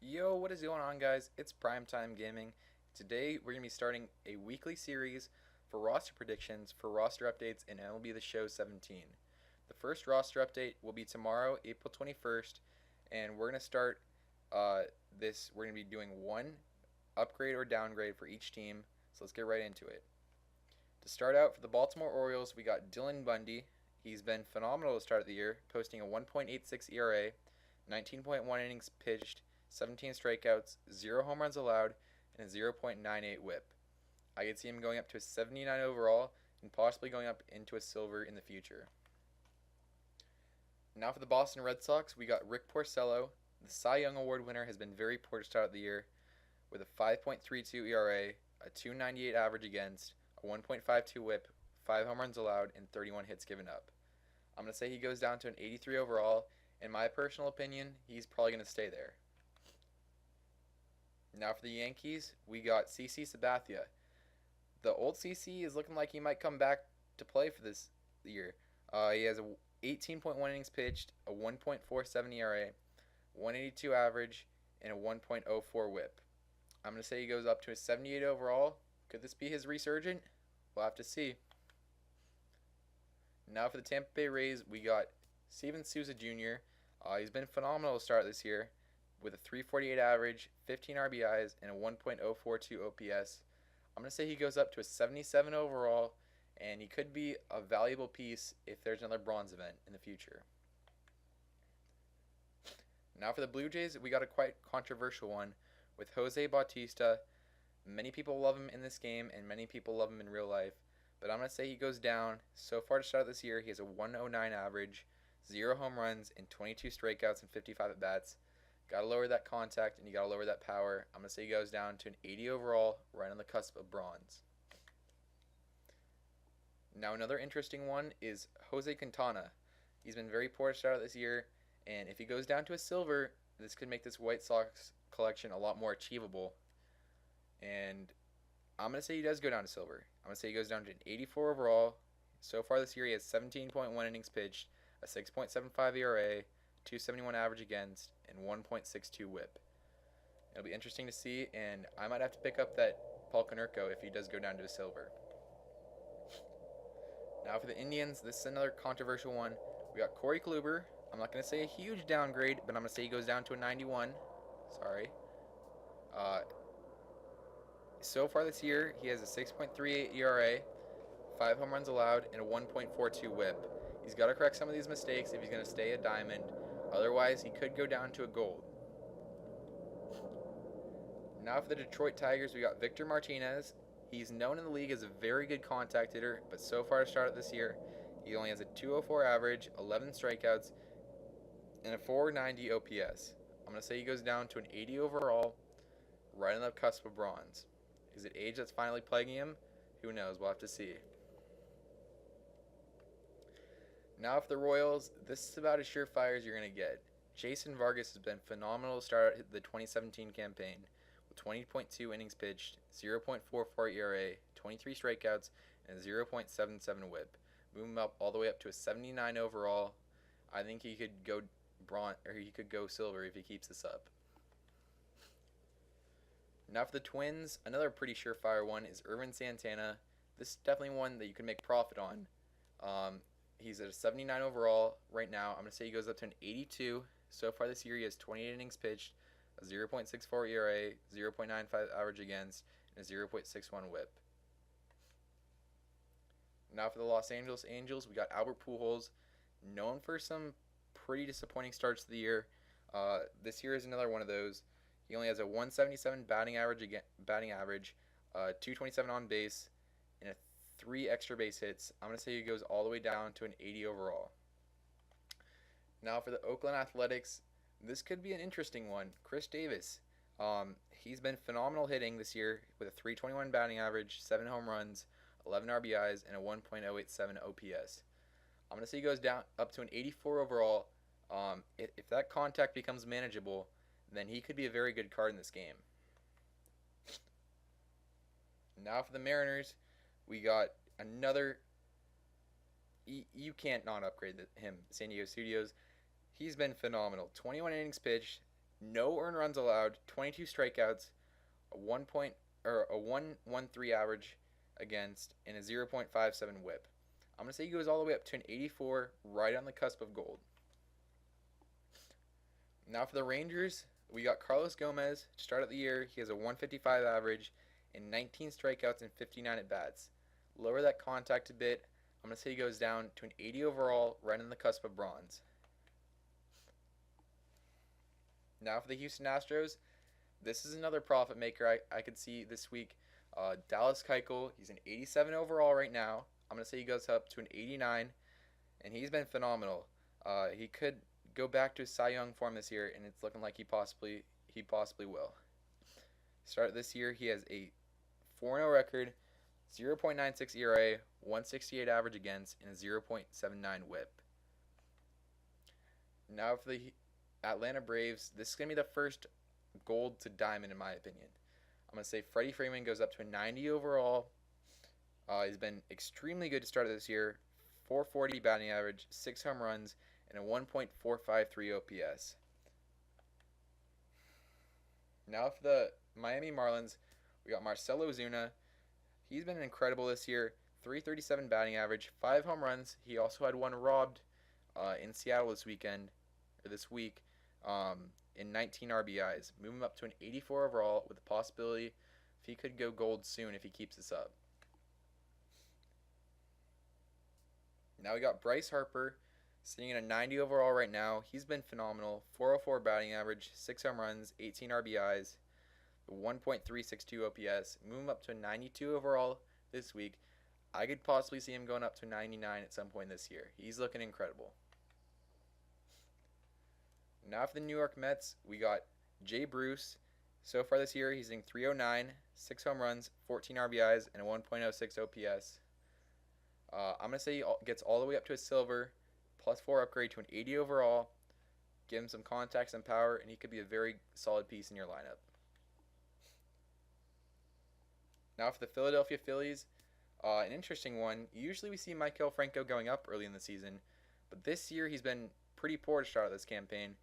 Yo, what is going on, guys? It's Primetime Gaming. Today, we're going to be starting a weekly series for roster predictions for roster updates in MLB The Show 17. The first roster update will be tomorrow, April 21st, and we're going to start we're going to be doing one upgrade or downgrade for each team, so let's get right into it. To start out, for the Baltimore Orioles, we got Dylan Bundy. He's been phenomenal to start the year, posting a 1.86 ERA, 19.1 innings pitched, 17 strikeouts, 0 home runs allowed, and a 0.98 whip. I could see him going up to a 79 overall and possibly going up into a silver in the future. Now for the Boston Red Sox, we got Rick Porcello. The Cy Young Award winner has been very poor to start the year with a 5.32 ERA, a 2.98 average against, a 1.52 whip, 5 home runs allowed, and 31 hits given up. I'm going to say he goes down to an 83 overall. In my personal opinion, he's probably going to stay there. Now for the Yankees, we got CC Sabathia. The old CC is looking like he might come back to play for this year. He has a 18.1 innings pitched, a 1.47 ERA, 182 average, and a 1.04 whip. I'm going to say he goes up to a 78 overall. Could this be his resurgent? We'll have to see. Now for the Tampa Bay Rays, we got Steven Souza Jr. He's been phenomenal to start this year with a 348 average, 15 RBIs, and a 1.042 OPS. I'm going to say he goes up to a 77 overall, and he could be a valuable piece if there's another bronze event in the future. Now for the Blue Jays, we got a quite controversial one with Jose Bautista. Many people love him in this game, and many people love him in real life, but I'm going to say he goes down. So far to start this year, he has a 109 average, 0 home runs, and 22 strikeouts and 55 at-bats. Got to lower that contact, and you got to lower that power. I'm going to say he goes down to an 80 overall, right on the cusp of bronze. Now another interesting one is Jose Quintana. He's been very poor to start this year, and if he goes down to a silver, this could make this White Sox collection a lot more achievable. And I'm going to say he does go down to silver. I'm going to say he goes down to an 84 overall. So far this year, he has 17.1 innings pitched, a 6.75 ERA, 271 average against, and 1.62 whip. It'll be interesting to see, and I might have to pick up that Paul Konerko if he does go down to a silver. Now for the Indians, this is another controversial one. We got Corey Kluber. I'm not going to say a huge downgrade, but I'm going to say he goes down to a 91. Sorry. So far this year, he has a 6.38 ERA, 5 home runs allowed, and a 1.42 whip. He's got to correct some of these mistakes if he's going to stay a diamond. Otherwise, he could go down to a gold. Now for the Detroit Tigers, we got Victor Martinez. He's known in the league as a very good contact hitter, but so far to start this year, he only has a 204 average, 11 strikeouts, and a 490 OPS. I'm going to say he goes down to an 80 overall, right on the cusp of bronze. Is it age that's finally plaguing him? Who knows? We'll have to see. Now for the Royals, this is about as surefire as you're going to get. Jason Vargas has been phenomenal to start the 2017 campaign with 20.2 innings pitched, 0.44 ERA, 23 strikeouts, and a 0.77 whip. Move him up all the way up to a 79 overall. I think he could go bronze, or he could go silver if he keeps this up. Now for the Twins, another pretty surefire one is Ervin Santana. This is definitely one that you can make profit on. He's at a 79 overall right now. I'm going to say he goes up to an 82. So far this year, he has 28 innings pitched, a 0.64 ERA, 0.95 average against, and a 0.61 whip. Now for the Los Angeles Angels, we got Albert Pujols, known for some pretty disappointing starts to the year. This year is another one of those. He only has a 177 batting average, 227 on base, and a 3 extra base hits. I'm going to say he goes all the way down to an 80 overall. Now for the Oakland Athletics, this could be an interesting one. Chris Davis. He's been phenomenal hitting this year with a 321 batting average, 7 home runs, 11 RBIs, and a 1.087 OPS. I'm going to say he goes down up to an 84 overall. If that contact becomes manageable, then he could be a very good card in this game. Now for the Mariners, we got another. You can't not upgrade him, San Diego Studios. He's been phenomenal. 21 innings pitched, no earned runs allowed, 22 strikeouts, a 1.13 average against, and a 0.57 WHIP. I'm gonna say he goes all the way up to an 84, right on the cusp of gold. Now for the Rangers, we got Carlos Gomez. To start out the year, he has a 155 average and 19 strikeouts and 59 at bats. Lower that contact a bit. I'm gonna say he goes down to an 80 overall, right on the cusp of bronze. Now for the Houston Astros, this is another profit maker I could see this week. Dallas Keuchel, he's an 87 overall right now. I'm going to say he goes up to an 89, and he's been phenomenal. He could go back to his Cy Young form this year, and it's looking like he possibly will. Start this year, he has a 4-0 record, 0.96 ERA, 168 average against, and a 0.79 WHIP. Now for the Atlanta Braves, this is going to be the first gold to diamond in my opinion. I'm going to say Freddie Freeman goes up to a 90 overall. He's been extremely good to start this year. 440 batting average, 6 home runs, and a 1.453 OPS. Now for the Miami Marlins, we got Marcell Ozuna. He's been incredible this year. 337 batting average, 5 home runs. He also had one robbed in Seattle this week, in 19 RBIs. Move him up to an 84 overall with the possibility if he could go gold soon if he keeps this up. Now we got Bryce Harper sitting at a 90 overall right now. He's been phenomenal. 404 batting average, 6 home runs, 18 RBIs, 1.362 OPS. Move him up to a 92 overall this week. I could possibly see him going up to 99 at some point this year. He's looking incredible. Now for the New York Mets, we got Jay Bruce. So far this year, he's hitting 309, 6 home runs, 14 RBIs, and a 1.06 OPS. I'm going to say he gets all the way up to a silver, +4 upgrade to an 80 overall. Give him some contacts and power, and he could be a very solid piece in your lineup. Now for the Philadelphia Phillies, an interesting one. Usually we see Maikel Franco going up early in the season, but this year he's been pretty poor to start this campaign,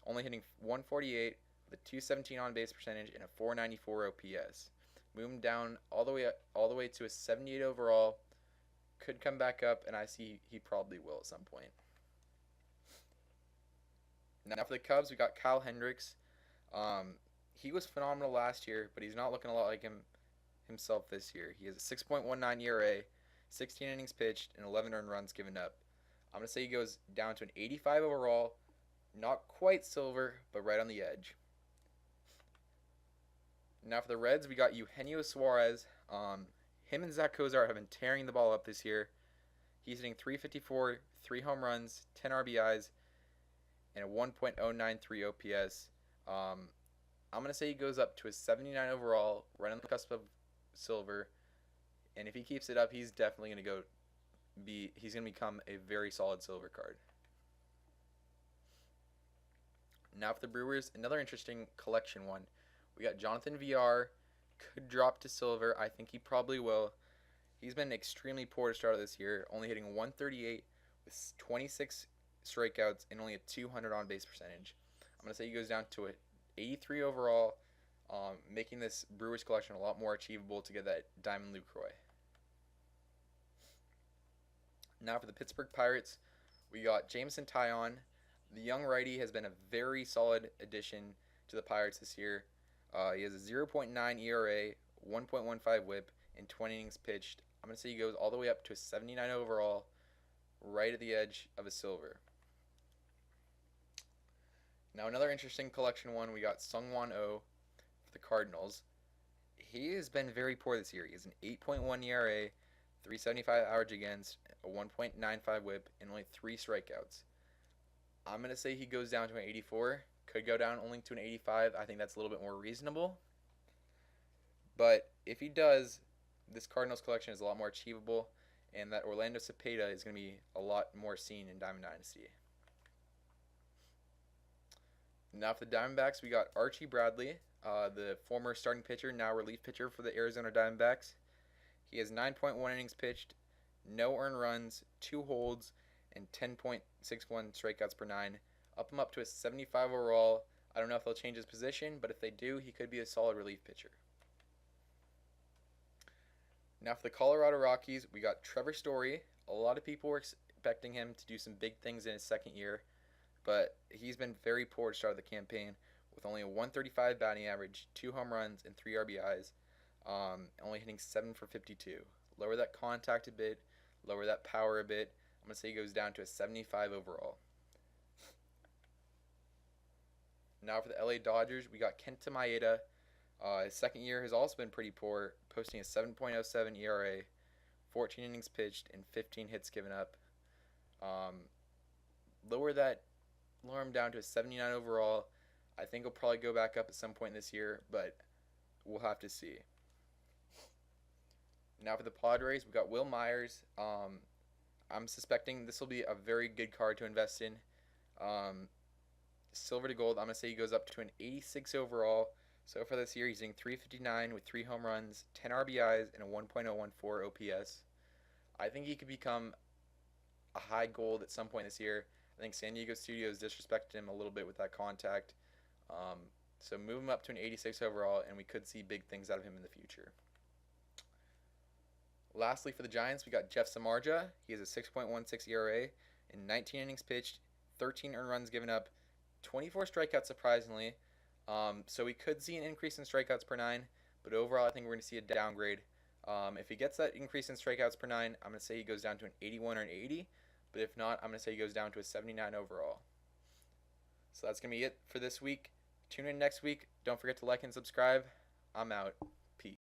only hitting 148 with a 217 on base percentage and a 494 OPS. Move him down all the way to a 78 overall. Could come back up, and I see he probably will at some point. Now for the Cubs, we got Kyle Hendricks. He was phenomenal last year, but he's not looking a lot like himself this year. He has a 6.19 ERA, 16 innings pitched, and 11 earned runs given up. I'm going to say he goes down to an 85 overall. Not quite silver, but right on the edge. Now for the Reds, we got Eugenio Suarez. Him and Zach Kozar have been tearing the ball up this year. He's hitting 354, 3 home runs, 10 RBIs, and a 1.093 OPS. I'm going to say he goes up to a 79 overall, right on the cusp of silver. And if he keeps it up, he's definitely going to he's going to become a very solid silver card. Now for the Brewers, another interesting collection one. We got Jonathan VR, could drop to silver. I think he probably will. He's been extremely poor to start this year, only hitting 138 with 26 strikeouts and only a 200 on base percentage. I'm going to say he goes down to an 83 overall, making this Brewers collection a lot more achievable to get that Diamond Lucroy. Now for the Pittsburgh Pirates, we got Jameson Taillon. The young righty has been a very solid addition to the Pirates this year. He has a 0.9 ERA, 1.15 WHIP, and 20 innings pitched. I'm going to say he goes all the way up to a 79 overall, right at the edge of a silver. Now another interesting collection one, we got Sungwon Oh for the Cardinals. He has been very poor this year. He has an 8.1 ERA, 375 average against, a 1.95 WHIP, and only 3 strikeouts. I'm going to say he goes down to an 84. Could go down only to an 85. I think that's a little bit more reasonable. But if he does, this Cardinals collection is a lot more achievable, and that Orlando Cepeda is going to be a lot more seen in Diamond Dynasty. Now for the Diamondbacks, we got Archie Bradley, the former starting pitcher, now relief pitcher for the Arizona Diamondbacks. He has 9.1 innings pitched, no earned runs, 2 holds, and 10.61 strikeouts per 9. Up him up to a 75 overall. I don't know if they'll change his position, but if they do, he could be a solid relief pitcher. Now for the Colorado Rockies, we got Trevor Story. A lot of people were expecting him to do some big things in his second year, but he's been very poor to start the campaign with only a 135 batting average, 2 home runs, and 3 RBIs, only hitting 7 for 52. Lower that contact a bit, lower that power a bit. I'm going to say he goes down to a 75 overall. Now for the LA Dodgers, we got Kenta Maeda. His second year has also been pretty poor, posting a 7.07 ERA, 14 innings pitched, and 15 hits given up. Lower him down to a 79 overall. I think he'll probably go back up at some point this year, but we'll have to see. Now for the Padres, we've got Will Myers. I'm suspecting this will be a very good card to invest in. Silver to gold, I'm going to say he goes up to an 86 overall. So far this year, he's hitting .359 with 3 home runs, 10 RBIs, and a 1.014 OPS. I think he could become a high gold at some point this year. I think San Diego Studios disrespected him a little bit with that contact. So move him up to an 86 overall, and we could see big things out of him in the future. Lastly, for the Giants, we got Jeff Samardzija. He has a 6.16 ERA in 19 innings pitched, 13 earned runs given up, 24 strikeouts surprisingly. So we could see an increase in strikeouts per 9, but overall I think we're going to see a downgrade. If he gets that increase in strikeouts per 9, I'm going to say he goes down to an 81 or an 80, but if not, I'm going to say he goes down to a 79 overall. So that's going to be it for this week. Tune in next week. Don't forget to like and subscribe. I'm out.